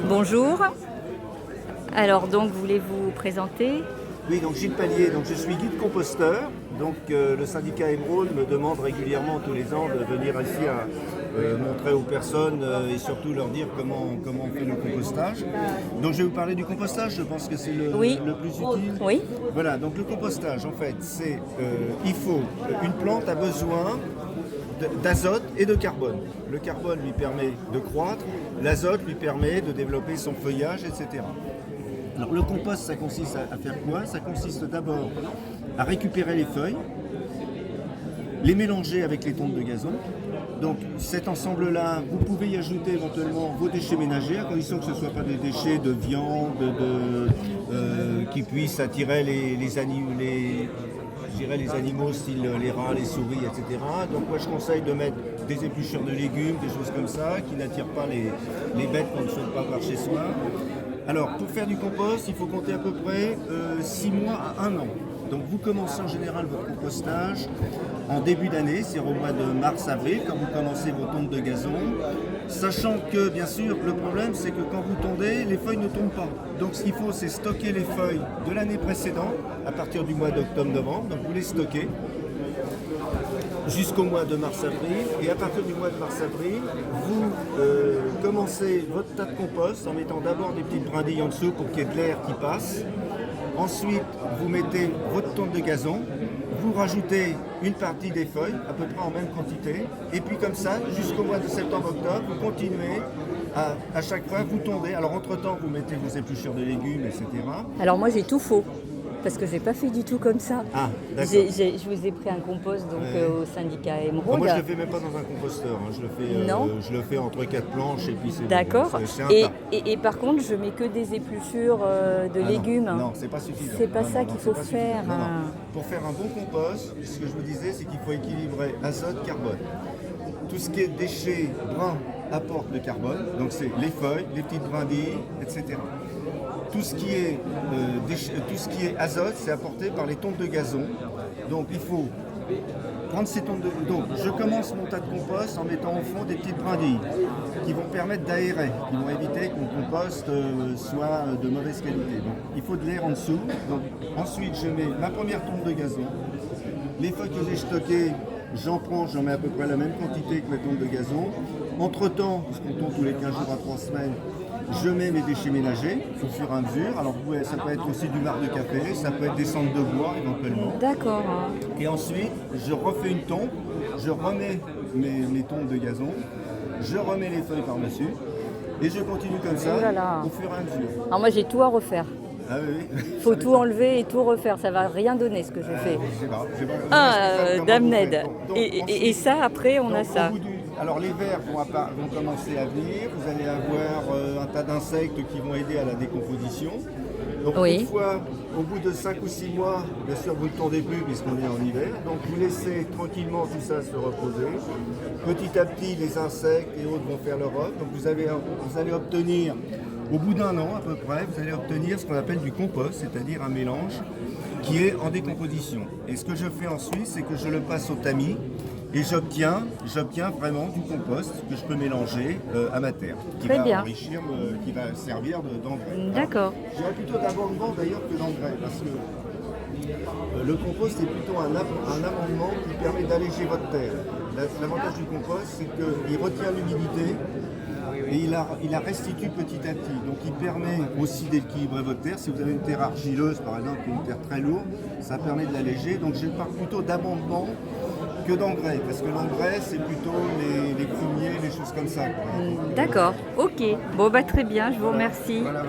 Bonjour. Alors donc, voulez-vous présenter? Oui, donc Gilles Pallier, donc je suis guide composteur. Donc le syndicat Émeraude me demande régulièrement tous les ans de venir ici à montrer aux personnes et surtout leur dire comment on fait le compostage. Donc je vais vous parler du compostage, je pense que c'est Oui. le plus utile. Oui. Voilà, donc le compostage en fait, c'est il faut, une plante a besoin d'azote et de carbone. Le carbone lui permet de croître, l'azote lui permet de développer son feuillage, etc. Alors le compost, ça consiste à faire quoi? Ça consiste d'abord à récupérer les feuilles, les mélanger avec les tontes de gazon. Donc cet ensemble-là, vous pouvez y ajouter éventuellement vos déchets ménagers, à condition que ce ne soient pas des déchets de viande, qui puissent attirer les animaux, style les rats, les souris, etc. Donc moi je conseille de mettre des épluchures de légumes, des choses comme ça, qui n'attirent pas les bêtes qu'on ne souhaite pas par chez soi. Alors, pour faire du compost, il faut compter à peu près 6 mois à 1 an. Donc, vous commencez en général votre compostage en début d'année, c'est au mois de mars-avril, quand vous commencez vos tontes de gazon. Sachant que, bien sûr, le problème, c'est que quand vous tondez, les feuilles ne tombent pas. Donc, ce qu'il faut, c'est stocker les feuilles de l'année précédente, à partir du mois d'octobre-novembre. Donc, vous les stockez jusqu'au mois de mars-avril, et à partir du mois de mars-avril, vous commencez votre tas de compost en mettant d'abord des petites brindilles en dessous pour qu'il y ait de l'air qui passe. Ensuite, vous mettez votre tonte de gazon, vous rajoutez une partie des feuilles, à peu près en même quantité, et puis comme ça, jusqu'au mois de septembre-octobre, vous continuez à chaque fois, vous tondez. Alors entre-temps, vous mettez vos épluchures de légumes, etc. Alors moi j'ai tout faux. Parce que j'ai pas fait du tout comme ça. Ah, d'accord. Je vous ai pris un compost donc, au syndicat Émeraude. Moi, je ne le fais même pas dans un composteur. Hein. Je le fais entre 4 planches et puis c'est D'accord. Bon. C'est un tas. Et par contre, je mets que des épluchures de légumes. Non, c'est pas suffisant. C'est pas ça qu'il faut faire. Non. Pour faire un bon compost, ce que je vous disais, c'est qu'il faut équilibrer azote, carbone. Tout ce qui est déchets bruns apporte le carbone, donc c'est les feuilles, les petites brindilles, etc. Tout ce qui est azote, c'est apporté par les tontes de gazon. Donc il faut prendre ces tontes de... Donc je commence mon tas de compost en mettant au fond des petites brindilles qui vont permettre d'aérer, qui vont éviter que mon compost soit de mauvaise qualité. Donc il faut de l'air en dessous. Donc, ensuite je mets ma première tonte de gazon. Les feuilles que j'ai stockées, j'en mets à peu près la même quantité que mes tontes de gazon. Entre-temps, parce qu'on tombe tous les 15 jours à 3 semaines, je mets mes déchets ménagers au fur et à mesure. Alors ça peut être aussi du marc de café, ça peut être des cendres de bois éventuellement. D'accord. Et ensuite, je refais une tonte, je remets mes tontes de gazon, je remets les feuilles par-dessus et je continue comme ça au fur et à mesure. Alors moi j'ai tout à refaire. Ah oui. Faut tout enlever et tout refaire, ça va rien donner ce que je fais. Dame Ned. Et ça après on a ça. Alors les vers vont commencer à venir, vous allez avoir un tas d'insectes qui vont aider à la décomposition. Donc une fois, au bout de 5 ou 6 mois, bien sûr vous ne tondez plus puisqu'on est en hiver, donc vous laissez tranquillement tout ça se reposer. Petit à petit les insectes et autres vont faire leur œuvre, donc vous allez obtenir, au bout d'1 an à peu près, vous allez obtenir ce qu'on appelle du compost, c'est-à-dire un mélange qui est en décomposition. Et ce que je fais ensuite, c'est que je le passe au tamis et j'obtiens vraiment du compost que je peux mélanger à ma terre, qui va enrichir, qui va servir d'engrais. D'accord. Je dirais plutôt d'abondement d'ailleurs que d'engrais, parce que le compost est plutôt un amendement qui permet d'alléger votre terre. L'avantage du compost, c'est qu'il retient l'humidité et il la restitue petit à petit. Donc il permet aussi d'équilibrer votre terre. Si vous avez une terre argileuse par exemple, ou une terre très lourde, ça permet de l'alléger. Donc je parle plutôt d'amendement que d'engrais, parce que l'engrais c'est plutôt les fumiers, les choses comme ça. D'accord, ok. Bon bah très bien, je vous remercie. Voilà.